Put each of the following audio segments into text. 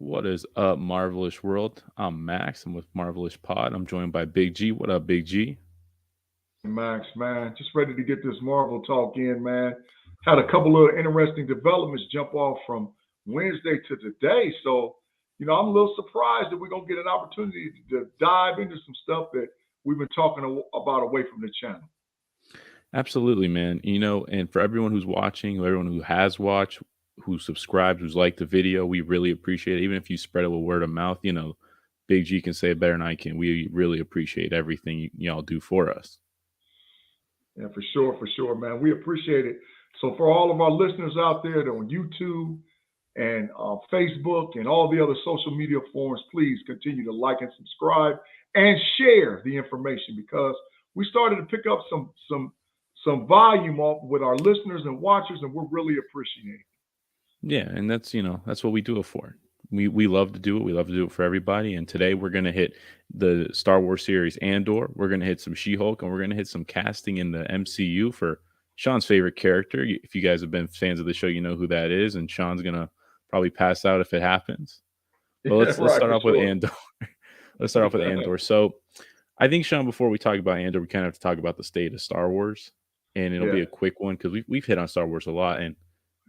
What is up, Marvelous World? I'm Max. I'm with Marvelous Pod. I'm joined by Big G. What up, Big G? Max, man. Just ready to get this Marvel talk in, man. Had a couple of interesting developments jump off from Wednesday to today. So, I'm a little surprised that we're going to get an opportunity to dive into some stuff that we've been talking about away from the channel. Absolutely, man. And for everyone who's watching, everyone who has watched, who subscribed, who's liked the video, we really appreciate it. Even if you spread it with word of mouth, Big G can say it better than I can. We really appreciate everything y'all do for us. Yeah, for sure, man. We appreciate it. So, for all of our listeners out there that are on YouTube and Facebook and all the other social media forums, please continue to like and subscribe and share the information because we started to pick up some volume off with our listeners and watchers, and we're really appreciating it. Yeah, and that's what we do it for. We love to do it. We love to do it for everybody. And today we're gonna hit the Star Wars series Andor. We're gonna hit some She-Hulk, and we're gonna hit some casting in the MCU for Sean's favorite character. If you guys have been fans of the show, you know who that is. And Sean's gonna probably pass out if it happens. But Yeah, let's right, start for off with sure. Andor. Let's start off with Andor. So I think Sean, before we talk about Andor, we kind of have to talk about the state of Star Wars, and it'll Yeah. be a quick one because we've hit on Star Wars a lot. And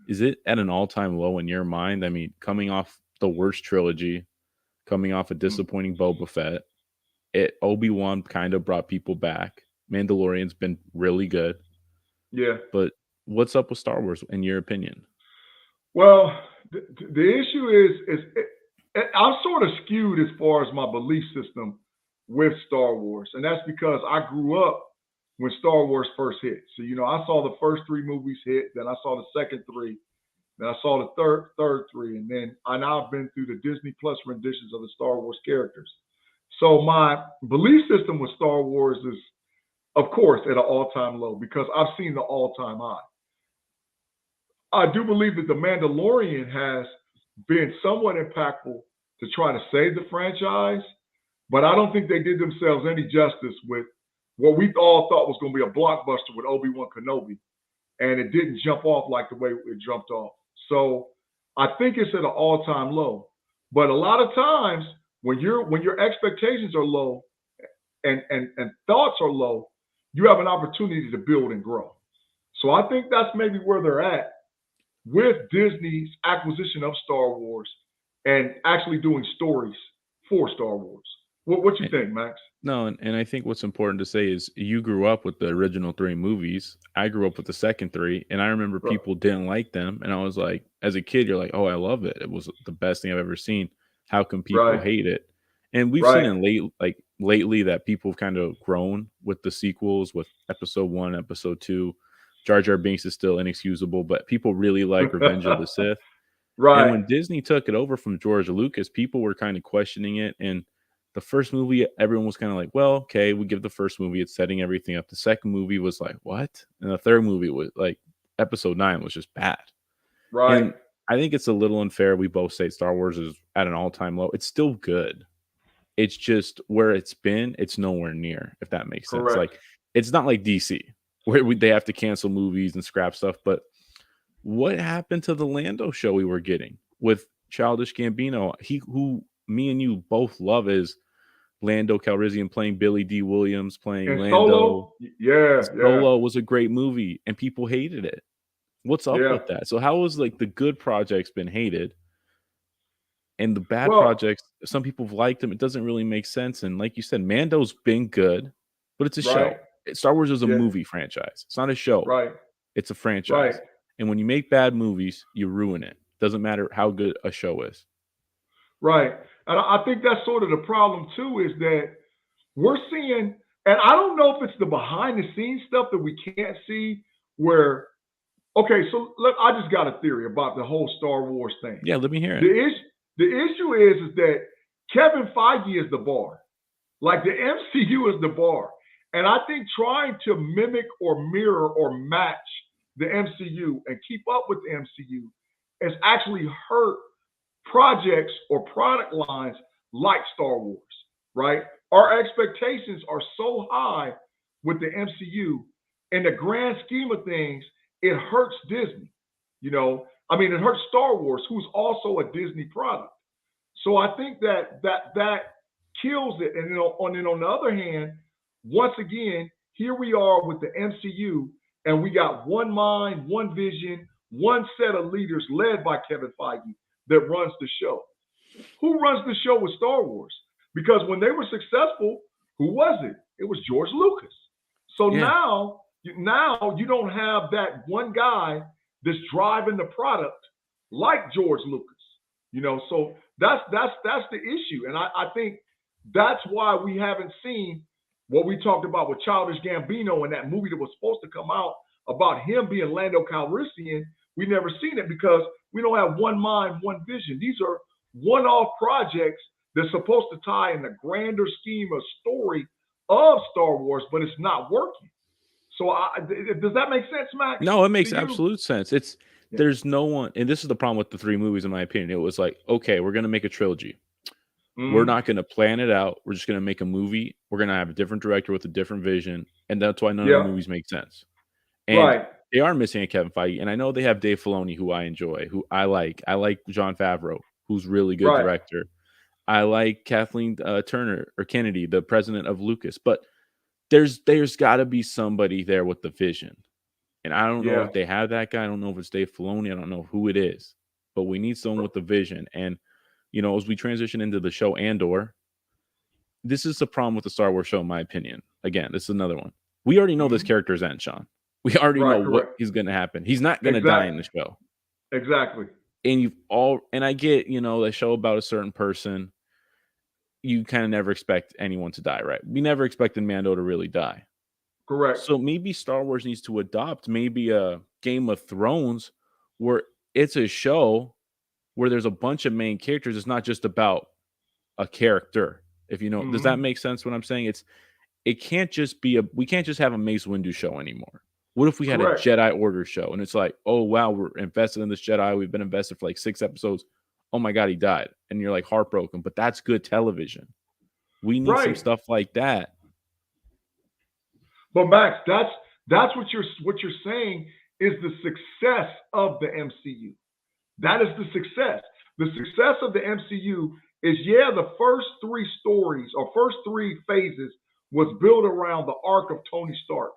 is it at an all-time low in your mind? I mean, coming off the worst trilogy, coming off a Mm. disappointing Boba Fett, Obi-Wan kind of brought people back. Mandalorian's been really good, Yeah. but what's up with Star Wars in your opinion? Well, the issue I'm sort of skewed as far as my belief system with Star Wars, and that's because I grew up when Star Wars first hit. So I saw the first three movies hit, then I saw the second three, then I saw the third three, and then I now have been through the Disney Plus renditions of the Star Wars characters. So my belief system with Star Wars is, of course, at an all-time low because I've seen the all-time high. I do believe that The Mandalorian has been somewhat impactful to try to save the franchise, but I don't think they did themselves any justice with what we all thought was going to be a blockbuster with Obi-Wan Kenobi, and it didn't jump off like the way it jumped off. So I think it's at an all-time low. But a lot of times when your expectations are low and thoughts are low, you have an opportunity to build and grow. So I think that's maybe where they're at with Disney's acquisition of Star Wars and actually doing stories for Star Wars. What you think, Max? No, and I think what's important to say is you grew up with the original three movies. I grew up with the second three, and I remember Right. people didn't like them, and I was like, as a kid, you're like, oh, I love it. It was the best thing I've ever seen. How can people Right. hate it? And we've seen Right. in lately that people have kind of grown with the sequels, with Episode 1, Episode 2. Jar Jar Binks is still inexcusable, but people really like Revenge of the Sith. And Right. when Disney took it over from George Lucas, people were kind of questioning it. And the first movie, everyone was kind of like, well, okay, we give the first movie, it's setting everything up. The second movie was like, what? And the third movie was like, Episode 9 was just bad. Right. And I think it's a little unfair. We both say Star Wars is at an all-time low. It's still good. It's just where it's been, it's nowhere near, if that makes sense. Correct. Like, it's not like DC, where they have to cancel movies and scrap stuff. But what happened to the Lando show we were getting with Childish Gambino? Who me and you both love is Lando Calrissian playing Billy D. Williams playing And Lando. Solo? Yeah, yeah, Solo was a great movie, and people hated it. What's up yeah. with that? So how has like the good projects been hated, and the bad Well, projects? Some people have liked them. It doesn't really make sense. And like you said, Mando's been good, but it's a right. show. Star Wars is a Yeah, movie franchise. It's not a show. right. It's a Right. franchise. And when you make bad movies, you ruin it. Doesn't matter how good a show is. Right. And I think that's sort of the problem too, is that we're seeing, and I don't know if it's the behind the scenes stuff that we can't see where, okay, so look, I just got a theory about the whole Star Wars thing. Yeah, let me hear The it. issue, the issue is that Kevin Feige is the bar. Like the MCU is the bar. And I think trying to mimic or mirror or match the MCU and keep up with the MCU has actually hurt projects or product lines like Star Wars, right? Our expectations are so high with the MCU. In the grand scheme of things, it hurts Disney. I mean, it hurts Star Wars, who's also a Disney product. So I think that kills it. And then on the other hand, once again, here we are with the MCU, and we got one mind, one vision, one set of leaders led by Kevin Feige that runs the show. Who runs the show with Star Wars? Because when they were successful, who was it? It was George Lucas. So Yeah. now you don't have that one guy that's driving the product like George Lucas. So that's the issue. And I think that's why we haven't seen what we talked about with Childish Gambino in that movie that was supposed to come out about him being Lando Calrissian. We never seen it because we don't have one mind, one vision. These are one-off projects that's supposed to tie in the grander scheme of story of Star Wars, but it's not working. So does that make sense, Max, No, it to makes you? absolute sense. It's Yeah. There's no one, and this is the problem with the three movies, in my opinion. It was like, okay, we're gonna make a trilogy. We're Mm-hmm. not gonna plan it out. We're just gonna make a movie. We're gonna have a different director with a different vision, and that's why none of the Yeah. movies make sense. And Right. they are missing a Kevin Feige, and I know they have Dave Filoni, who I enjoy, who I like. I like Jon Favreau, who's really good Right. director. I like Kathleen Turner or Kennedy, the president of Lucas. But there's got to be somebody there with the vision, and I don't know Yeah. if they have that guy. I don't know if it's Dave Filoni. I don't know who it is, but we need someone with the vision. And as we transition into the show Andor, this is the problem with the Star Wars show, in my opinion. Again, this is another one. We already know this Mm-hmm. character's end, Sean. We already know Right. what Correct. is going to happen. He's not going to die in Exactly. the show. Exactly. And I get, a show about a certain person. You kind of never expect anyone to die, right? We never expected Mando to really die. Correct. So maybe Star Wars needs to adopt maybe a Game of Thrones where it's a show where there's a bunch of main characters. It's not just about a character. If does that Mm-hmm. make sense what I'm saying? It can't just be we can't just have a Mace Windu show anymore. What if we had a Correct. Jedi Order show and it's like, oh wow, we're invested in this Jedi. We've been invested for like 6 episodes. Oh my god, he died. And you're like heartbroken, but that's good television. We need some Right. stuff like that. But Max, that's what you're saying is the success of the MCU. That is the success. The success of the MCU is, yeah, the first three stories or first three phases was built around the arc of Tony Stark.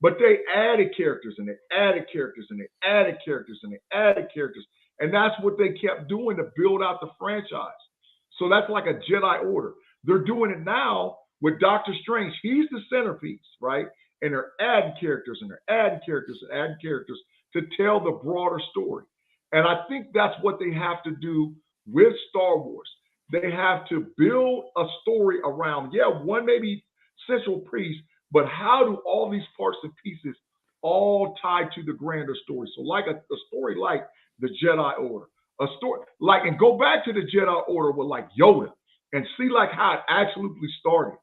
But they added characters and they added characters and they added characters and they added characters. And that's what they kept doing to build out the franchise. So that's like a Jedi Order. They're doing it now with Doctor Strange. He's the centerpiece, right? And they're adding characters and they're adding characters and adding characters to tell the broader story. And I think that's what they have to do with Star Wars. They have to build a story around, yeah, one maybe central piece, but how do all these parts and pieces all tie to the grander story? So, like a story like the Jedi Order, a story like, and go back to the Jedi Order with like Yoda and see like how it absolutely started.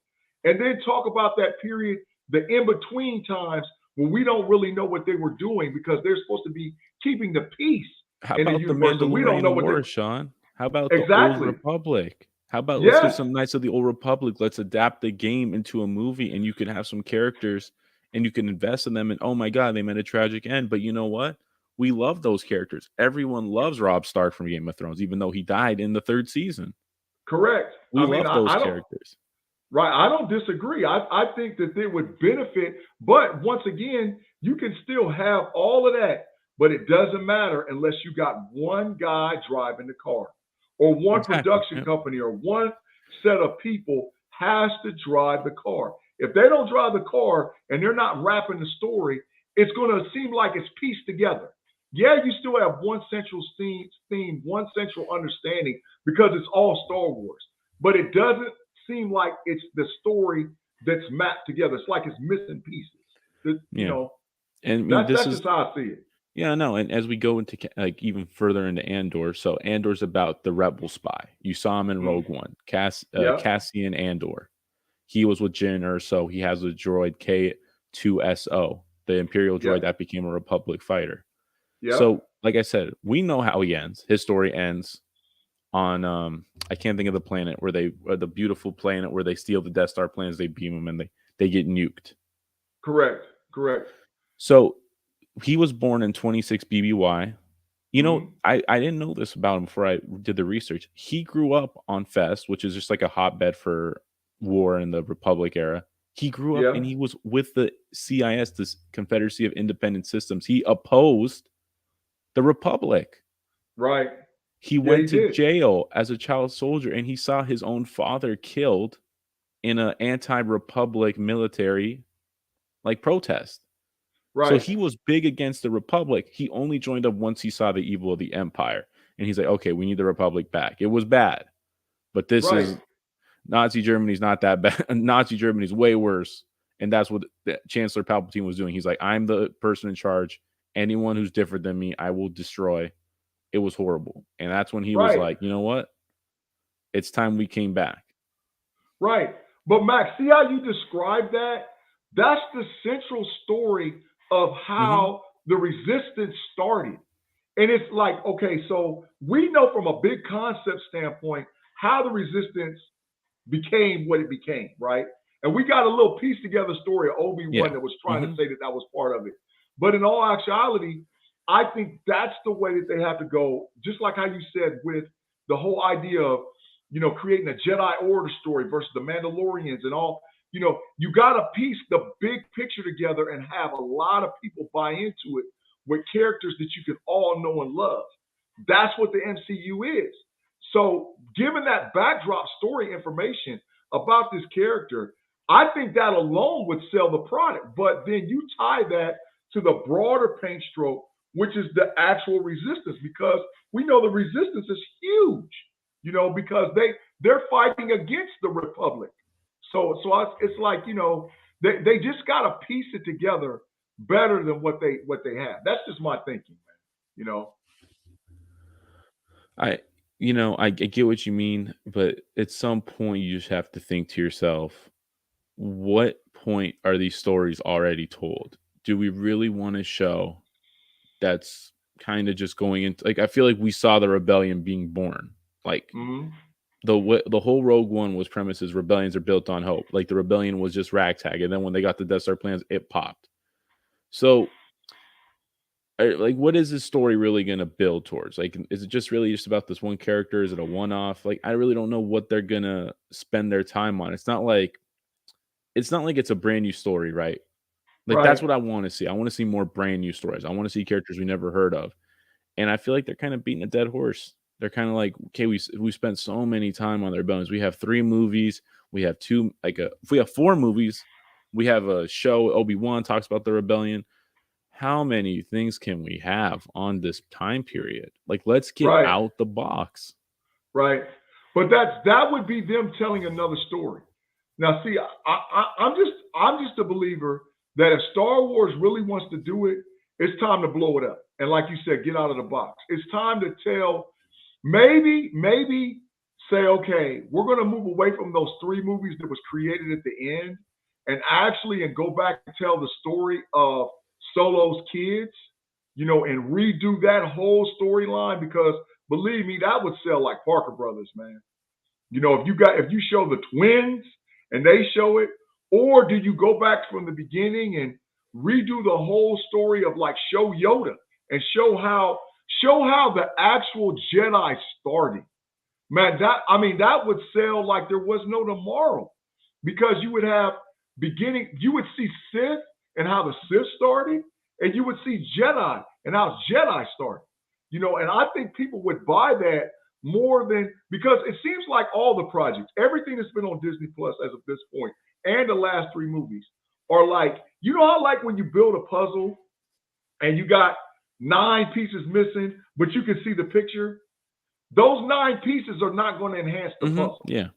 And then talk about that period, the in between times when we don't really know what they were doing because they're supposed to be keeping the peace How in the about the universe. So we don't know Mandalorian what they Wars, Sean? How about the Old exactly. Republic? How about let's get Yes, some Knights of the Old Republic? Let's adapt the game into a movie and you can have some characters and you can invest in them. And oh my God, they met a tragic end. But you know what? We love those characters. Everyone loves Rob Stark from Game of Thrones, even though he died in the 3rd season. correct. We I mean, love I, those I don't characters. right. I don't disagree. I think that they would benefit, but once again, you can still have all of that, but it doesn't matter unless you got one guy driving the car, or one Exactly. production Yeah. company, or one set of people has to drive the car. If they don't drive the car and they're not wrapping the story, it's going to seem like it's pieced together. Yeah, you still have one central theme, one central understanding because it's all Star Wars, but it doesn't seem like it's the story that's mapped together. It's like it's missing pieces. That, you Yeah. know, And I mean, that's this that's is just how I see it. Yeah, no, and as we go into like even further into Andor, so Andor's about the rebel spy. You saw him in Mm. Rogue One, Yep, Cassian Andor. He was with Jyn Erso. He has a droid K2SO, the Imperial droid yep, that became a Republic fighter. yep. So, like I said, we know how he ends. His story ends on I can't think of the planet where the beautiful planet where they steal the Death Star plans, they beam them and they get nuked. Correct, correct. So he was born in 26 BBY. You know, I didn't know this about him before I did the research. He grew up on Fest, which is just like a hotbed for war in the Republic era. He grew up Yeah. and he was with the CIS, this Confederacy of Independent Systems. He opposed the Republic. Right. He Yeah, went he to did. jail as a child soldier and he saw his own father killed in an anti-republic military like protest. So Right. he was big against the Republic. He only joined up once he saw the evil of the Empire. And he's like, okay, we need the Republic back. It was bad, but this Right. is Nazi Germany's not that bad. Nazi Germany's way worse. And that's what Chancellor Palpatine was doing. He's like, I'm the person in charge. Anyone who's different than me, I will destroy. It was horrible. And that's when he was Right. like, you know what? It's time we came back. Right. But Max, see how you describe that? That's the central story of Mm-hmm. how the resistance started. And it's like, okay, so we know from a big concept standpoint how the resistance became what it became, right? And we got a little piece together story of Obi-Wan Yeah. that was trying to Mm-hmm. say that that was part of it. But in all actuality, I think that's the way that they have to go. Just like how you said with the whole idea of, creating a Jedi Order story versus the Mandalorians and all. You got to piece the big picture together and have a lot of people buy into it with characters that you can all know and love. That's what the MCU is. So, given that backdrop story information about this character, I think that alone would sell the product. But then you tie that to the broader paint stroke, which is the actual resistance, because we know the resistance is huge. Because they're fighting against the Republic. It's like they just got to piece it together better than what they have. That's just my thinking, man. You know. I get what you mean, but at some point you just have to think to yourself, what point are these stories already told? Do we really want to show that's kind of just going into like I feel like we saw the rebellion being born. Like Mm-hmm. the whole Rogue One was premises rebellions are built on hope. Like the rebellion was just ragtag, and then when they got the Death Star plans, it popped. So like what is this story really going to build towards? Like is it just really just about this one character? Is it a one-off? Like I really don't know what they're going to spend their time on. It's not like it's a brand new story, right? Like that's Right. what I want to see. I want to see more brand new stories. I want to see characters we never heard of. And I feel like they're kind of beating a dead horse. They're kind of like, okay, we spent so many time on their bones. We have 3 movies. We have 2 if we have 4 movies, we have a show. Obi-Wan talks about the rebellion. How many things can we have on this time period? Like, let's get Right. out the box. Right. But that would be them telling another story. Now, see, I'm just a believer that if Star Wars really wants to do it, it's time to blow it up. And like you said, get out of the box. It's time to tell. Maybe say, okay, we're going to move away from those 3 movies that was created at the end, and go back and tell the story of Solo's kids, and redo that whole storyline, because believe me, that would sell like Parker Brothers, man. If you show the twins and they show it, or do you go back from the beginning and redo the whole story of like show Yoda and show how the actual Jedi started? Man, that would sell like there was no tomorrow, because you would have you would see Sith and how the Sith started, and you would see Jedi and how Jedi started. And I think people would buy that more than, because it seems like all the projects, everything that's been on Disney Plus as of this point, and the last 3 movies are like, how like when you build a puzzle and you got 9 pieces missing, but you can see the picture. Those 9 pieces are not going to enhance the puzzle, Yeah.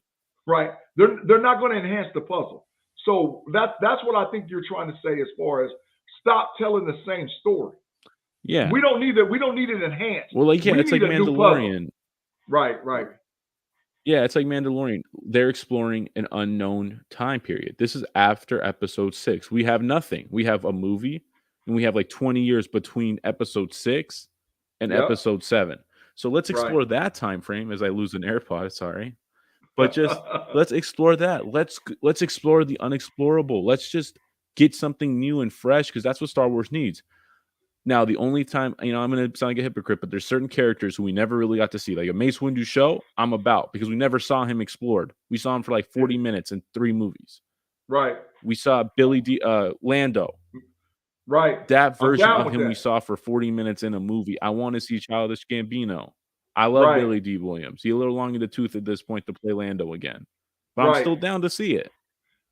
right? They're not going to enhance the puzzle. So that's what I think you're trying to say, as far as stop telling the same story. Yeah. We don't need it. We don't need it enhanced. Well, like, yeah, We it's like need a new puzzle. Mandalorian. Right. Yeah, it's like Mandalorian. They're exploring an unknown time period. This is after episode 6. We have nothing. We have a movie, and we have like 20 years between episode 6 and Yep. episode 7. So let's Right. explore that time frame as I lose an AirPod, sorry. But just let's explore that. Let's explore the unexplorable. Let's just get something new and fresh, because that's what Star Wars needs. Now, the only time, I'm gonna sound like a hypocrite, but there's certain characters who we never really got to see. Like a Mace Windu show, I'm about because we never saw him explored. We saw him for like 40 minutes in 3 movies. Right. We saw Lando. Right. That I'm version down of with him we that. saw for 40 minutes in a movie. I wanna see Childish Gambino. I love Right. Billy D. Williams. He's a little long in the tooth at this point to play Lando again, but I'm Right. still down to see it.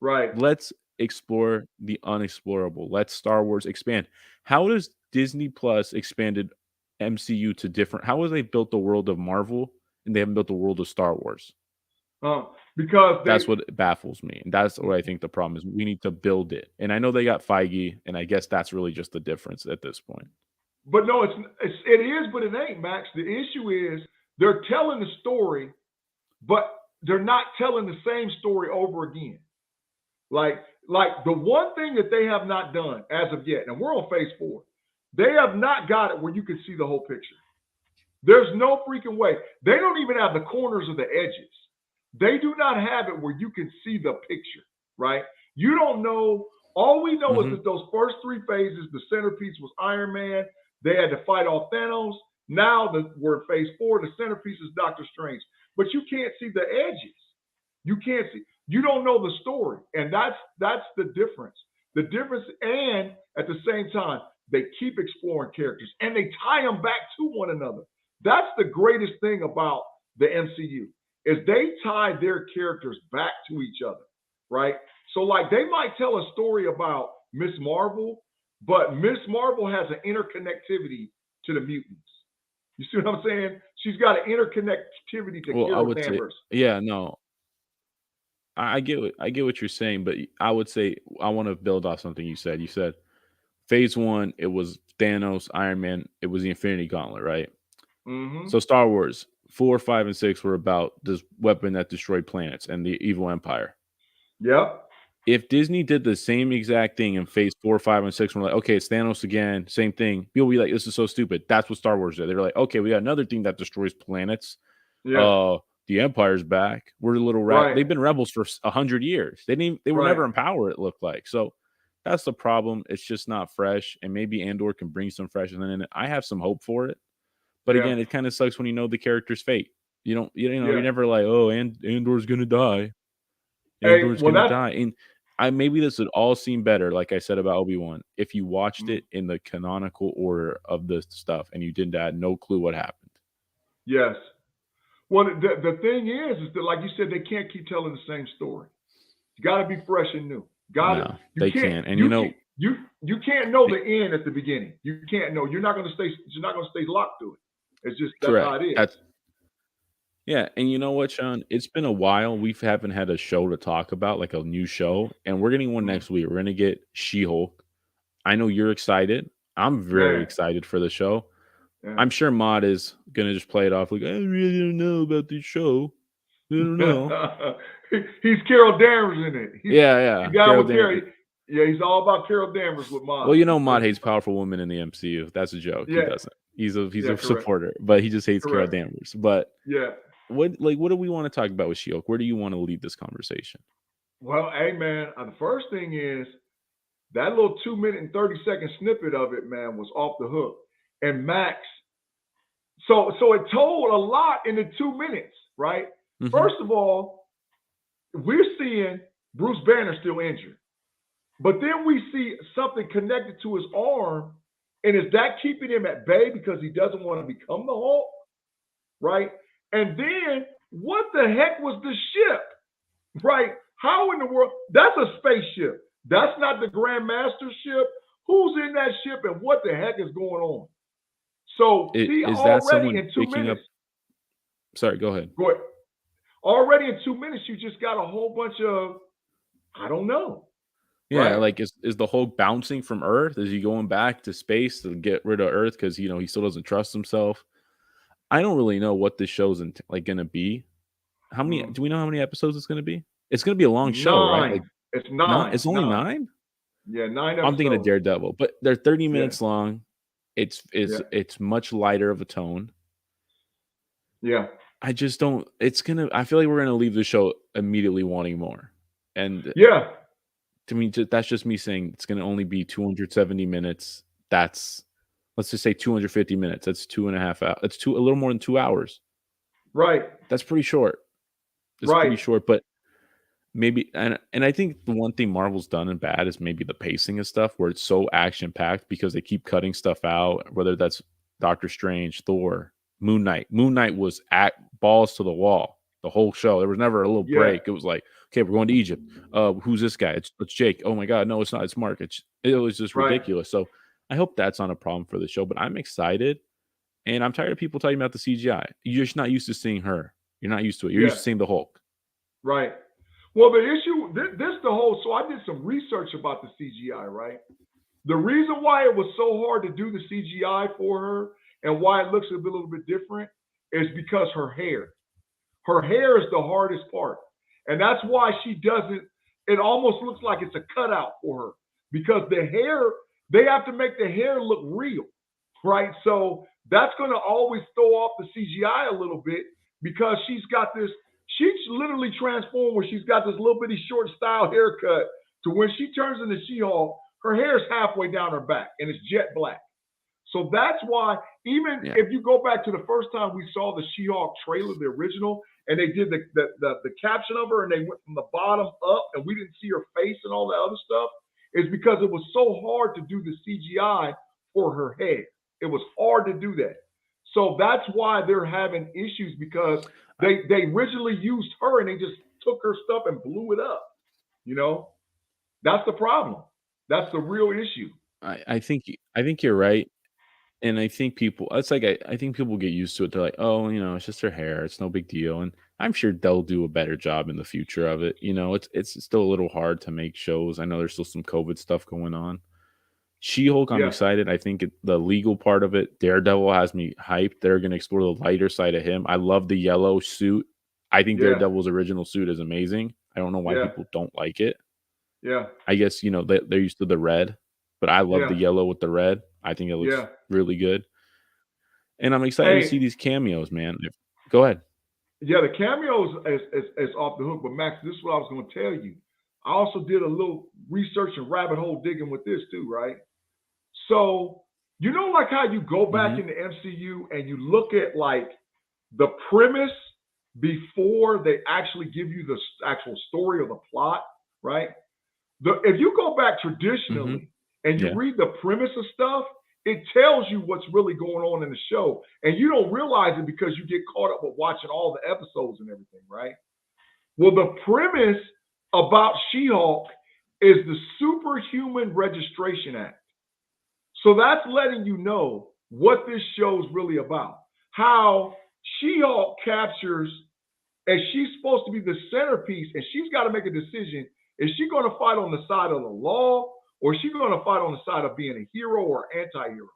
Right. Let's explore the unexplorable. Let Star Wars expand. How does Disney Plus expanded MCU to different how have they built the world of Marvel and they haven't built the world of Star Wars? Because they That's what baffles me, and that's what I think the problem is. We need to build it, and I know they got Feige, and I guess that's really just the difference at this point. but no, it is, but it ain't, Max. The issue is they're telling the story, but they're not telling the same story over again. Like, like the one thing that they have not done as of yet, and we're on phase 4, they have not got it where you can see the whole picture. There's no freaking way. They don't even have the corners of the edges. They do not have it where you can see the picture, right? You don't know. All we know is Mhm. that those first 3 phases, the centerpiece was Iron Man. They had to fight off Thanos. Now we're in phase 4. The centerpiece is Doctor Strange. But you can't see the edges. You can't see. You don't know the story, and that's the difference. The difference, and at the same time, they keep exploring characters and they tie them back to one another. That's the greatest thing about the MCU is they tie their characters back to each other, right? So like they might tell a story about Miss Marvel, but Miss Marvel has an interconnectivity to the mutants. You see what I'm saying? She's got an interconnectivity to Well, I Carol would say Danvers. yeah, no. I get what you're saying, but I would say I wanna build off something you said. You said phase 1, it was Thanos, Iron Man, it was the Infinity Gauntlet, right? Mm-hmm. So Star Wars 4, 5, and 6 were about this weapon that destroyed planets and the evil empire. Yep. If Disney did the same exact thing in phase 4, 5, and 6, we're like, okay, it's Thanos again, same thing. People be like, this is so stupid. That's what Star Wars did. They were like, okay, we got another thing that destroys planets. Yes. The Empire's back. We're little Right. they've been rebels for 100 years. They were Right. never in power, it looked like. So that's the problem. It's just not fresh. And maybe Andor can bring some freshness in it. I have some hope for it. But Yeah. again, it kind of sucks when you know the character's fate. You're Yeah. never like, oh, Andor's gonna die. Hey, Andor's well, gonna that's die. And I maybe this would all seem better, like I said about Obi-Wan, if you watched mm, it in the canonical order of the stuff and you didn't had no clue what happened. yes. Well, the thing is that like you said, they can't keep telling the same story. You got to be fresh and new. Got it. No, they can't. And You can't know it, the end at the beginning. You can't know. You're not going to stay. You're not going to stay locked to it. It's just that's how correct. it is. That's yeah, and you know what, Sean? It's been a while. We haven't had a show to talk about, like a new show, and we're getting one Mm, next week. We're gonna get She-Hulk. I know you're excited. I'm very man. excited for the show. Yeah. I'm sure Mod is gonna just play it off like I really don't know about this show. I don't know. He's Carol Danvers in it. Yeah, He's yeah. down Carol with Danvers. Carol. Yeah, he's all about Carol Danvers with Well, Mod. you know, Mod hates powerful women in the MCU. That's a joke. He Yeah. doesn't. He's Yeah. a Correct. supporter, but he just hates Carol Correct. Danvers. But Yeah. what do we want to talk about with She-Hulk? Where do you want to lead this conversation? Well, hey man, the first thing is that little 2 minute and 30-second snippet of it, man, was off the hook. And Max, so it told a lot in the 2 minutes, right? Hmm. First of all, we're seeing Bruce Banner still injured, but then we see something connected to his arm, and is that keeping him at bay because he doesn't want to become the Hulk, right? And then what the heck was the ship? Right? How in the world? That's a spaceship. That's not the Grandmaster ship. Who's in that ship and what the heck is going on? So, see, Is that already someone in two picking minutes, up? Sorry, go ahead. go ahead. Already in 2 minutes, you just got a whole bunch of, I don't know, Yeah, right? like is the Hulk bouncing from Earth? Is he going back to space to get rid of Earth because he still doesn't trust himself? I don't really know what this show's like gonna be. How many? Mm. Do we know how many episodes it's gonna be? It's gonna be a long show, right? Like Nine. It's nine. nine. It's only Nine. 9. Yeah, nine I'm thinking of episodes. Daredevil, but they're 30 Yeah. minutes long. Yeah. It's much lighter of a tone. Yeah. I just don't. I feel like we're gonna leave the show immediately wanting more, and Yeah. to me, that's just me saying it's gonna only be 270 minutes. That's let's just say 250 minutes. That's 2.5 hours. That's a little more than 2 hours. Right. That's pretty short. It's Right. pretty short, but maybe and I think the one thing Marvel's done and bad is maybe the pacing of stuff where it's so action packed because they keep cutting stuff out, whether that's Doctor Strange, Thor, Moon Knight. Moon Knight was at balls to the wall the whole show. There was never a little Yeah. break. It was like, okay, we're going to Egypt. Who's this guy? It's Jake. Oh my god, no, it's not. It's Mark. It was just Right. ridiculous. So I hope that's not a problem for the show. But I'm excited, and I'm tired of people talking about the CGI. You're just not used to seeing her. You're not used to it. You're used Yeah. to seeing the Hulk. Right. Well, the issue, this the whole, so I did some research about the CGI, right? The reason why it was so hard to do the CGI for her and why it looks a little bit different is because her hair. Her hair is the hardest part. And that's why she doesn't, it almost looks like it's a cutout for her because the hair, they have to make the hair look real, right? So that's going to always throw off the CGI a little bit because she's got this, she's literally transformed where she's got this little bitty short style haircut to when she turns into She-Hulk, her hair is halfway down her back and it's jet black. So that's why, even Yeah. if you go back to the first time we saw the She-Hulk trailer, the original, and they did the caption of her and they went from the bottom up and we didn't see her face and all that other stuff, is because it was so hard to do the CGI for her head. It was hard to do that. So that's why they're having issues because they originally used her and they just took her stuff and blew it up. You know, that's the problem. That's the real issue. I think you're right. And I think people it's like I think people get used to it. They're like, "Oh, it's just her hair. It's no big deal." And I'm sure they'll do a better job in the future of it. It's still a little hard to make shows. I know there's still some COVID stuff going on. She-Hulk, I'm Yeah, excited. I think the legal part of it, Daredevil has me hyped. They're going to explore the lighter side of him. I love the yellow suit. I think yeah, Daredevil's original suit is amazing. I don't know why yeah, people don't like it. yeah, I guess, they're used to the red, but I love the yeah, yellow with the red. I think it looks yeah. really good. And I'm excited to see Hey, these cameos, man. Go ahead. yeah, the cameos is off the hook, but Max, this is what I was going to tell you. I also did a little research and rabbit hole digging with this too, right? So, like how you go back Mhm. in the MCU and you look at like the premise before they actually give you the actual story or the plot, right? If you go back Mhm. traditionally and you Yeah. read the premise of stuff, it tells you what's really going on in the show. And you don't realize it because you get caught up with watching all the episodes and everything, right? Well, the premise about She Hulk is the Superhuman Registration Act. So that's letting you know what this show's really about. How She Hulk captures, and she's supposed to be the centerpiece, and she's got to make a decision. Is she going to fight on the side of the law, or is she going to fight on the side of being a hero or anti-hero?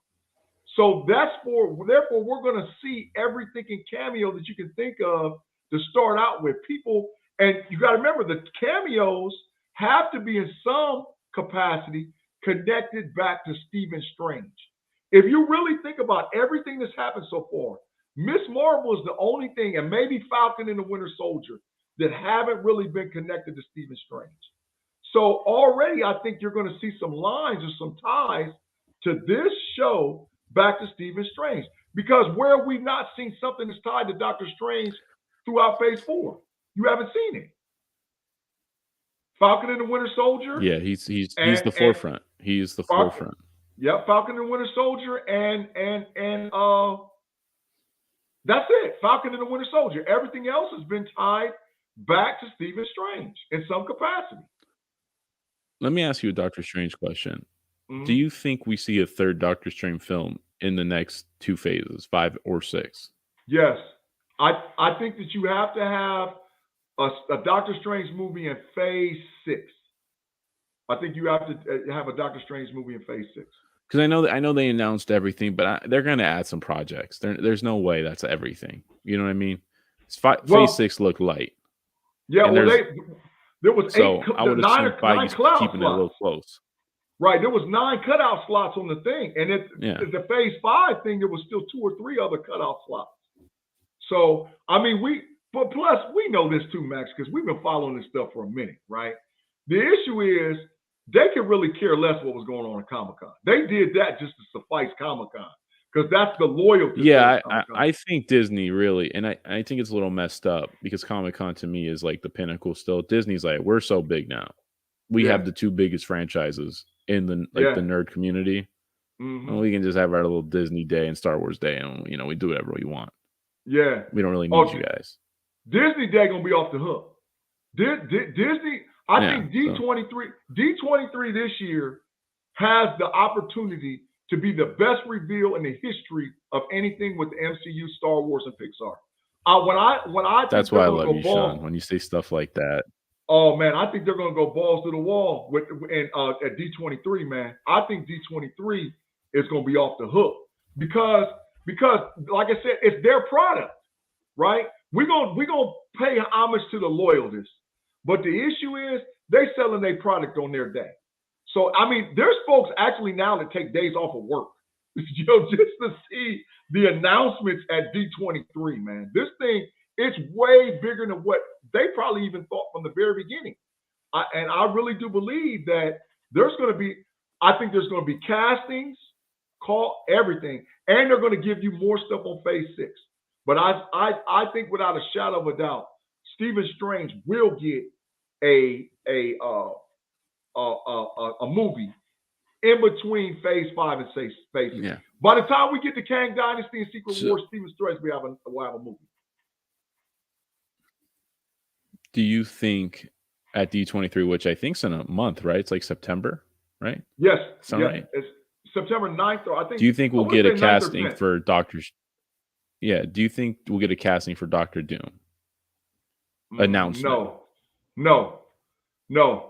So therefore, we're going to see every thinking cameo that you can think of to start out with. People, and you got to remember the cameos have to be in some capacity connected back to Stephen Strange. If you really think about everything that's happened so far, Miss Marvel is the only thing, and maybe Falcon and the Winter Soldier, that haven't really been connected to Stephen Strange. So already, I think you're going to see some lines or some ties to this show back to Stephen Strange. Because where have we not seen something that's tied to Doctor Strange throughout Phase 4? You haven't seen it. Falcon and the Winter Soldier Yeah, he's the and forefront. He's the Falcon, forefront. yeah, Falcon and the Winter Soldier and that's it. Falcon and the Winter Soldier. Everything else has been tied back to Stephen Strange in some capacity. Let me ask you a Doctor Strange question. Do Mhm. you think we see a third Doctor Strange film in the next 2 phases, 5 or 6? Yes, I think that you have to have a Doctor Strange movie in Phase 6. I think you have to have a Doctor Strange movie in Phase 6. Because I know they announced everything, but they're gonna add some projects. There's no way that's everything. You know what I mean? Phase Well, 6 looked light, yeah, and well there was so I would nine assume nine Feige's cutout keeping it a slots. little close. Right, there was 9 cutout slots on the thing, and Yeah. the Phase 5 thing, there was still 2 or 3 other cutout slots. So I mean, but plus we know this too, Max, because we've been following this stuff for a minute, right? The issue is they could really care less what was going on at Comic-Con. They did that just to suffice Comic-Con because that's the loyalty to Yeah, Comic-Con. I think Disney really, and I think it's a little messed up because Comic-Con to me is like the pinnacle still. Disney's like, we're so big now. We Yeah, have the 2 biggest franchises in the like the yeah. nerd community. And Hmm. we can just have our little Disney day and Star Wars day, and we do whatever we want. Yeah. We don't really need Oh, you guys. Disney Day gonna be off the hook. Disney, I Yeah. think So D23 this year has the opportunity to be the best reveal in the history of anything with the MCU, Star Wars, and Pixar. When I think that's they're why I gonna love go you, Sean. balls. When you say stuff like that, Oh man, I think they're gonna go balls to the wall with and at D23, man. I think D23 is gonna be off the hook because like I said, it's their product, right? We're gonna pay homage to the loyalists, but the issue is they selling their product on their day. So I mean, there's folks actually now that take days off of work, just to see the announcements at D23, man. This thing, it's way bigger than what they probably even thought from the very beginning. And I really do believe that there's going to be, I think there's going to be castings, call everything, and they're going to give you more stuff on Phase 6. But I think without a shadow of a doubt, Stephen Strange will get a movie in between Phase 5 and Phase 6. yeah. By the time we get to Kang Dynasty and Secret So, Wars, Stephen Strange will have a movie. do you think at D23, which I think's in a month, right? It's like September, right? Yes, Sound yes. right? It's September 9th, or I Do think you think I we'll want get to a say 9th or casting 10th. for Doctor? Yeah. Do you think we'll get a casting for Doctor Doom announcement, No.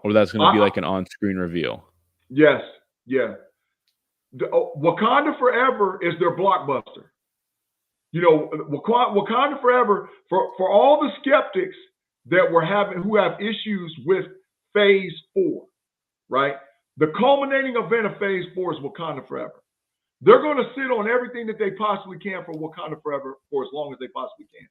or that's going to be I, like an on-screen reveal? yes, yeah. Wakanda Forever is their blockbuster. You know, Wakanda Forever, for all the skeptics that who have issues with Phase 4, right? The culminating event of Phase 4 is Wakanda Forever. They're going to sit on everything that they possibly can for Wakanda Forever for as long as they possibly can.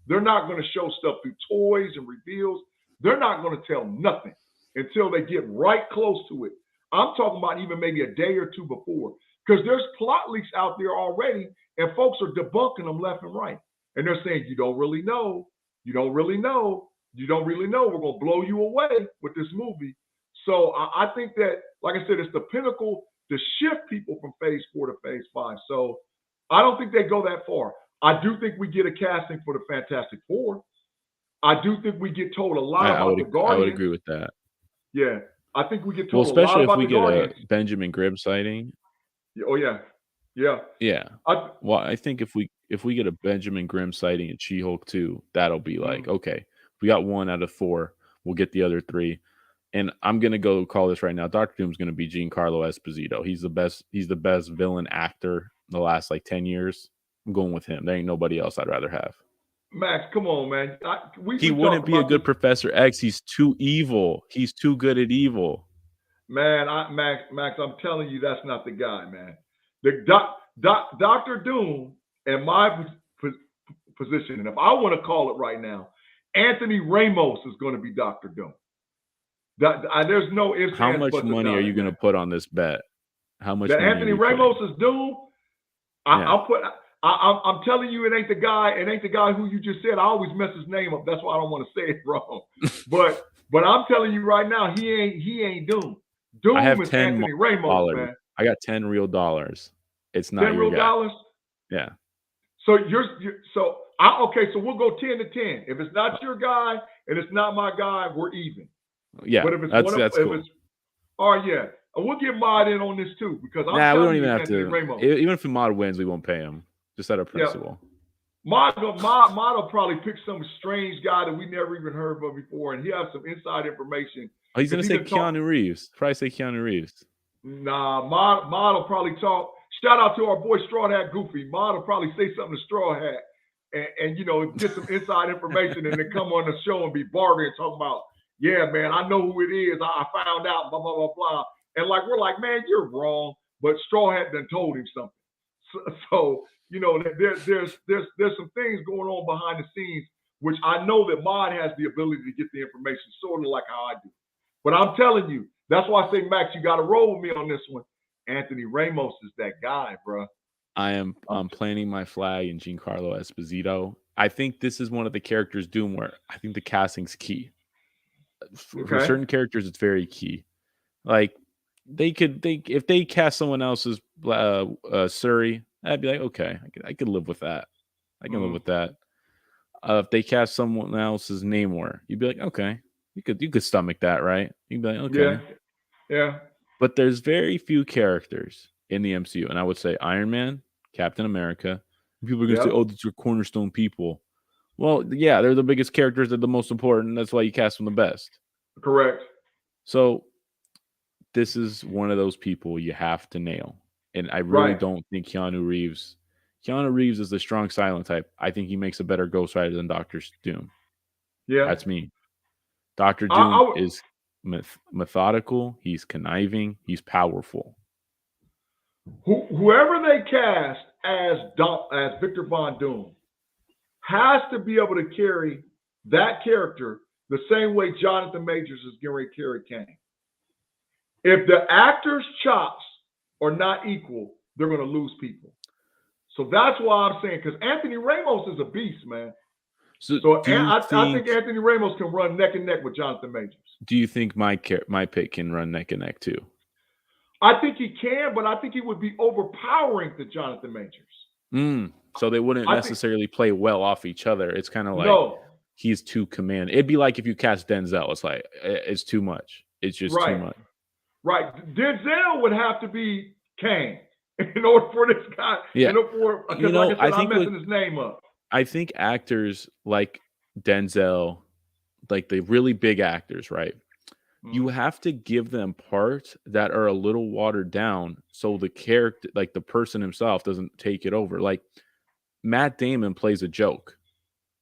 They're not going to show stuff through toys and reveals. They're not going to tell nothing until they get right close to it. I'm talking about even maybe a day or two before, because there's plot leaks out there already, and folks are debunking them left and right. And they're saying, you don't really know. You don't really know. You don't really know. We're going to blow you away with this movie. So I think that, like I said, it's the pinnacle to shift people from Phase 4 to Phase 5. So I don't think they go that far. I do think we get a casting for the Fantastic Four. I do think we get told a lot about the I would Guardians. agree with that. Yeah, I think we get Well, told a lot especially if about we the get a Guardians. Benjamin Grimm sighting. Oh yeah, yeah. Yeah. I, Well, I think if we get a Benjamin Grimm sighting at She-Hulk 2, that'll be like, okay, we got 1 out of 4. We'll get the other 3. And I'm gonna go call this right now. Doctor Doom's gonna be Giancarlo Esposito. He's the best villain actor in the last like 10 years. I'm going with him. There ain't nobody else I'd rather have. Max, come on, man. He We wouldn't talked be a about this, good Professor X. He's too evil. He's too good at evil. man. Max, I'm telling you, that's not the guy, man. The Doctor Doom, in my position, and if I want to call it right now, Anthony Ramos is going to be Doctor Doom. There's no ifs, How ands, much buts money about are it, you going to man. put on this bet? How much That money Anthony are we putting? Ramos is Doom. Yeah. I'm telling you, it ain't the guy. It ain't the guy who you just said. I always mess his name up. That's why I don't want to say it wrong. But I'm telling you right now, he ain't Doom. Doom I have is 10 Anthony Ramos, dollars. man. I got 10 real dollars. It's not 10 your real guy. dollars. Yeah. So okay. So we'll go 10 to 10. If it's not your guy and it's not my guy, we're even. Yeah. But if it's that's cool. All right, yeah. And we'll get Mod in on this too, because I'm we telling don't you, even have Anthony to. Ramos. Even if Mod wins, we won't pay him. Just out of principle. Mod will probably pick some strange guy that we never even heard of before, and he has some inside information. Oh, he's going to say Keanu Reeves. Probably say Keanu Reeves. Nah, Mod will probably talk. Shout out to our boy Straw Hat Goofy. Mod will probably say something to Straw Hat and get some inside information and then come on the show and be bargaining, talking about, yeah, man, I know who it is. I found out, blah, blah, blah, blah. And we're like, man, you're wrong. But Straw Hat done told him something. So there's some things going on behind the scenes, which I know that Mod has the ability to get the information, sort of like how I do. But I'm telling you, That's why I say, Max, you got to roll with me on this one. Anthony Ramos is that guy, bro. I'm planting my flag in Giancarlo Esposito. I think this is one of the characters Doom where I think the casting's key. For Okay. certain characters, it's very key. Like they if they cast someone else's Surrey, I'd be like, okay, I could live with that. I can live with that. If they cast someone else's Namor, you'd be like, okay, you could stomach that, right? You'd be like, Yeah. okay. Yeah. But there's very few characters in the MCU, and I would say Iron Man, Captain America. People are gonna say, Yep. "Oh, these are cornerstone people." Well, yeah, they're the biggest characters. They're the most important. That's why you cast them the best. Correct. So this is one of those people you have to nail, and I really Right. don't think Keanu Reeves. Keanu Reeves is the strong silent type. I think he makes a better Ghost Rider than Doctor Doom. Yeah. That's me. Doctor I Doom would, is methodical. He's conniving. He's powerful. whoever they cast as Victor Von Doom has to be able to carry that character the same way Jonathan Majors is getting ready to carry Kang. If the actor's chops are not equal, they're going to lose people. So that's why I'm saying, because Anthony Ramos is a beast, man. So I think Anthony Ramos can run neck and neck with Jonathan Majors. Do you think my pick can run neck and neck too? I think he can, but I think he would be overpowering to Jonathan Majors. So they wouldn't necessarily play well off each other. It's kind of like he's too command. It'd be like if you cast Denzel. It's like it's too much. It's just too much. Right. Denzel would have to be Kang in order for this guy. Yeah. Because like I said, I'm messing his name up. I think actors like Denzel, like the really big actors, right? You have to give them parts that are a little watered down so the character, like the person himself, doesn't take it over. Like Matt Damon plays a joke,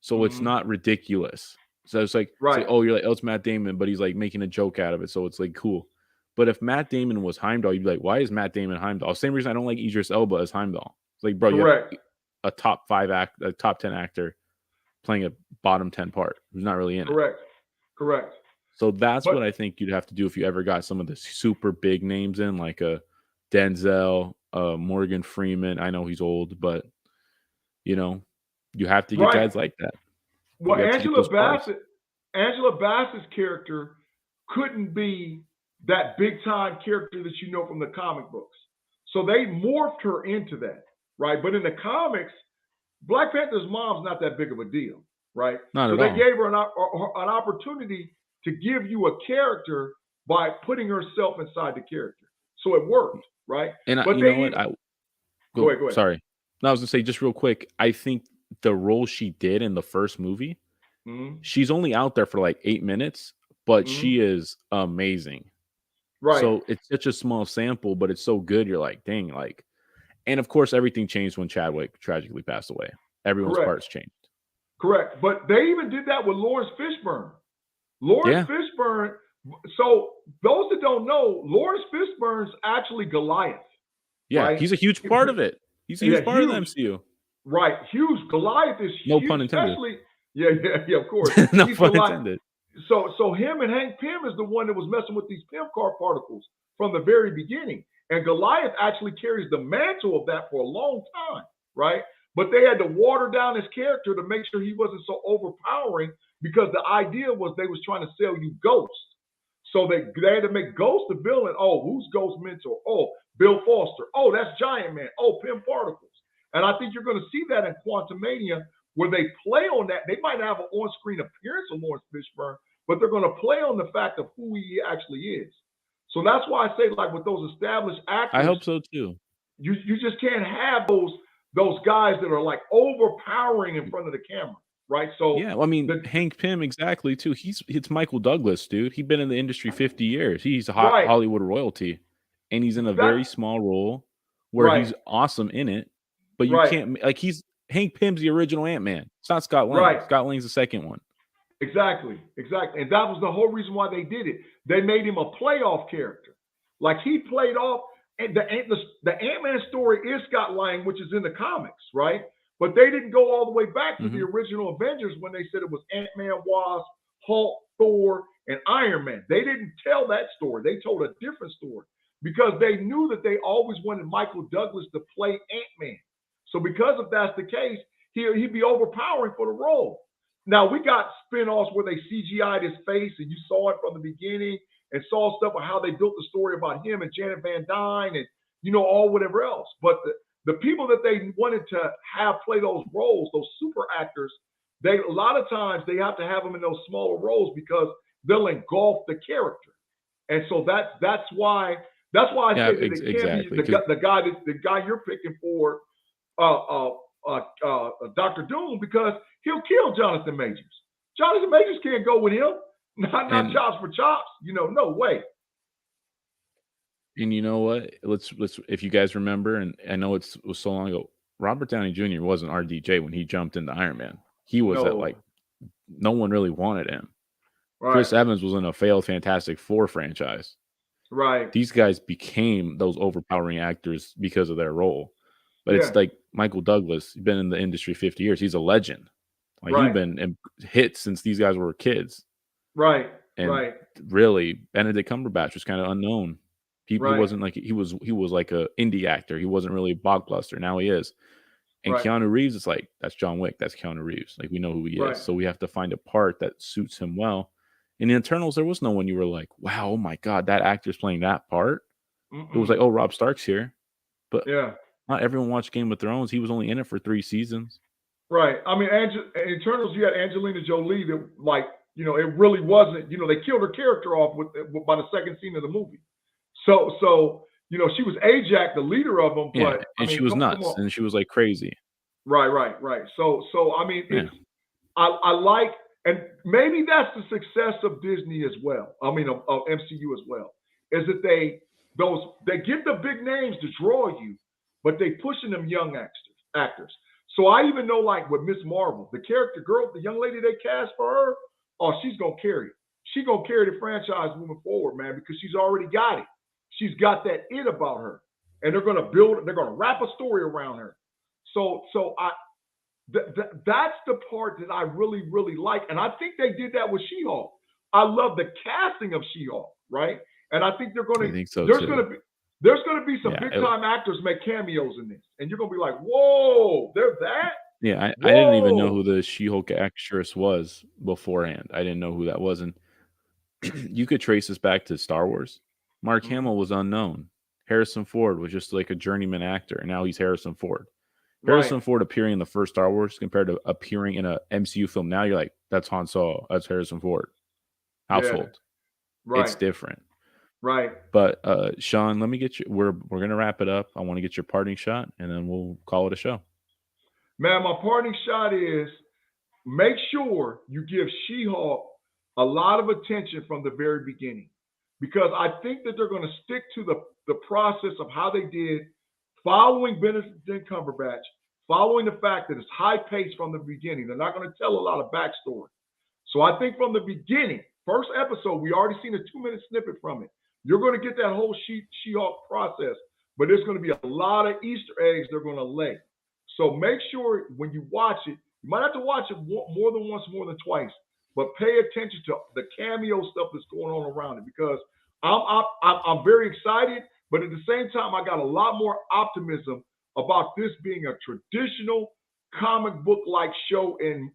so it's not ridiculous. So it's like, oh, you're like, oh, it's Matt Damon, but he's like making a joke out of it, so it's like cool. But if Matt Damon was Heimdall, you'd be like, why is Matt Damon Heimdall? Same reason I don't like Idris Elba as Heimdall. It's like, bro, you have a top 10 actor playing a bottom 10 part who's not really in it. Correct. So that's what I think you'd have to do if you ever got some of the super big names in, like a Denzel, Morgan Freeman. I know he's old, but you have to get guys like that. Well, Angela Bassett's character couldn't be that big time character that you know from the comic books. So they morphed her into that, right? But in the comics, Black Panther's mom's not that big of a deal, right? Not so at they gave her an opportunity to give you a character by putting herself inside the character. So it worked, right? And but you know what? Go ahead. Sorry. No, I was going to say just real quick. I think the role she did in the first movie, she's only out there for like 8 minutes, but she is amazing. Right. So it's such a small sample, but it's so good. You're like, dang, like, and of course, everything changed when Chadwick tragically passed away. Everyone's parts changed. Correct. But they even did that with Lawrence Fishburne. Lawrence Fishburne. So those that don't know, Lawrence Fishburne's actually Goliath. Yeah, right? He's a huge part of it. He's a huge part of the MCU. Right, huge. Goliath is no huge, pun intended. Especially, of course. No pun intended. So him and Hank Pym is the one that was messing with these Pym car particles from the very beginning. And Goliath actually carries the mantle of that for a long time, right? But they had to water down his character to make sure he wasn't so overpowering, because the idea was they was trying to sell you Ghost. So they had to make Ghost the villain. Oh, who's Ghost mentor? Oh, Bill Foster. Oh, that's Giant Man. Oh, Pym Particles. And I think you're going to see that in Quantumania, where they play on that. They might have an on-screen appearance of Lawrence Fishburne, but they're going to play on the fact of who he actually is. So that's why I say, like with those established actors, I hope so too. You just can't have those guys that are like overpowering in front of the camera, right? So yeah, well, I mean, Hank Pym exactly too. It's Michael Douglas, dude. He's been in the industry 50 years. He's a Hollywood royalty, and he's in a very small role where he's awesome in it. But you can't Hank Pym's the original Ant-Man. It's not Scott Lang. Right. Scott Lang's the second one. Exactly. And that was the whole reason why they did it. They made him a playoff character. Like he played off, and the Ant-Man story is Scott Lang, which is in the comics, right? But they didn't go all the way back to the original Avengers when they said it was Ant-Man, Wasp, Hulk, Thor, and Iron Man. They didn't tell that story. They told a different story because they knew that they always wanted Michael Douglas to play Ant-Man. So because if that's the case, he'd be overpowering for the role. Now we got spin-offs where they CGI'd his face and you saw it from the beginning and saw stuff of how they built the story about him and Janet Van Dyne and all whatever else. But the people that they wanted to have play those roles, those super actors, they a lot of times they have to have them in those smaller roles because they'll engulf the character. And so that's why I Yeah, say that it can't be exactly. Because the guy you're picking for Dr. Doom because he'll kill Jonathan Majors. Jonathan Majors can't go with him. Not and chops for chops. No way. and you know what? Let's if you guys remember, and I know it was so long ago. Robert Downey Jr. wasn't RDJ when he jumped into Iron Man. He was at No. like no one really wanted him. Right. Chris Evans was in a failed Fantastic Four franchise. Right. These guys became those overpowering actors because of their role. But it's Yeah. like Michael Douglas, he's been in the industry 50 years. He's a legend. Like he's Right. been in hits since these guys were kids. Right. And Right. really, Benedict Cumberbatch was kind of unknown. He Right. wasn't like he was like a indie actor. He wasn't really a blockbuster. Now he is. And Right. Keanu Reeves, it's like that's John Wick. That's Keanu Reeves. Like we know who he Right. is. So we have to find a part that suits him well. In the Eternals, there was no one you were like, wow, oh my God, that actor's playing that part. It was Mm-mm. like, oh, Rob Stark's here. But Yeah. not everyone watched Game of Thrones. He was only in it for 3 seasons. Right. I mean, Eternals, you had Angelina Jolie that, like, it really wasn't, they killed her character off by the second scene of the movie. So she was Ajax, the leader of them, Yeah, but I and she mean, was come nuts, on. and she was like crazy. Right. So I mean, Yeah, I like, and maybe that's the success of Disney as well. I mean, of MCU as well, is that they get the big names to draw you, but they pushing them young actors. So I even know, like with Miss Marvel, the character girl, the young lady they cast for her, oh, she's gonna carry it. She's gonna carry the franchise moving forward, man, because she's already got it. She's got that it about her, and they're gonna wrap a story around her. So that's the part that I really, really like. And I think they did that with She-Hulk. I love the casting of She-Hulk, right? And I think I think so there's too. gonna be some Yeah, big time actors make cameos in this. And you're gonna be like, whoa, there's that? yeah. I didn't even know who Whoa. the She-Hulk actress was beforehand. I didn't know who that was, and you could trace this back to Star Wars. Mark Mhm. Hamill was unknown. Harrison Ford was just like a journeyman actor, and now he's Harrison Ford. Right. Harrison Ford appearing in the first Star Wars compared to appearing in a MCU film now, you're like, that's Han Solo, that's Harrison Ford. Yeah. Household. It's Right. different. Right. But Shawn, let me get you. We're gonna wrap it up. I want to get your parting shot, and then we'll call it a show. Man, my parting shot is make sure you give She-Hulk a lot of attention from the very beginning, because I think that they're going to stick to the process of how they did, following Benedict Cumberbatch, following the fact that it's high pace from the beginning. They're not going to tell a lot of backstory. So I think from the beginning, first episode, we already seen a 2-minute snippet from it. You're going to get that whole She-Hulk process, but there's going to be a lot of Easter eggs they're going to lay. So make sure when you watch it, you might have to watch it more than once, more than twice, but pay attention to the cameo stuff that's going on around it, because I'm very excited, but at the same time, I got a lot more optimism about this being a traditional comic book like show and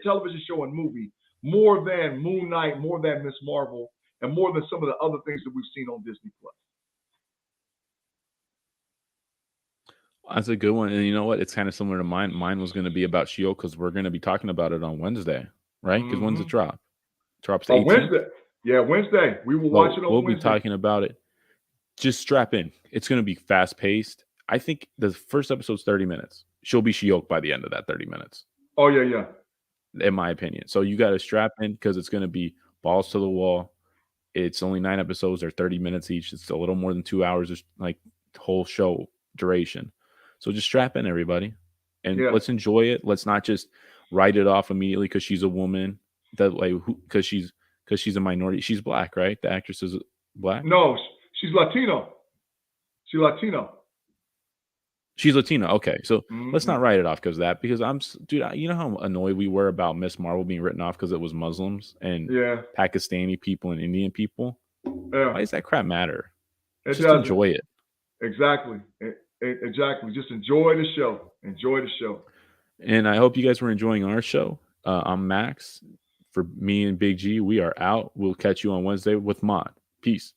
television show and movie, more than Moon Knight, more than Miss Marvel, and more than some of the other things that we've seen on Disney Plus. That's a good one. And you know what? It's kind of similar to mine. Mine was going to be about She-Hulk because we're going to be talking about it on Wednesday, right? Because when's it Mm-hmm. drop? It drops the Oh, 18th. Wednesday. Yeah, Wednesday. We will watch Well, it we'll on be Wednesday. talking about it. Just strap in. It's going to be fast paced. I think the first episode's 30 minutes. She'll be She-Hulk by the end of that 30 minutes. Oh, yeah. In my opinion. So you got to strap in because it's going to be balls to the wall. It's only 9 episodes. They're 30 minutes each. It's a little more than 2 hours, just like whole show duration. So just strap in, everybody, and Yeah. let's enjoy it. Let's not just write it off immediately because she's a woman. That like because she's a minority. She's black, right? The actress is black. No, she's Latino. She's Latino. She's Latina. Okay, so let's not Hmm. write it off because of that. Because dude, you know how annoyed we were about Miss Marvel being written off because it was Muslims and Yeah, Pakistani people and Indian people. yeah, Why does that crap matter? it Just doesn't. enjoy it. Exactly. Exactly. Just enjoy the show. Enjoy the show. And I hope you guys were enjoying our show. I'm Max. For me and Big G, we are out. We'll catch you on Wednesday with Mod. Peace.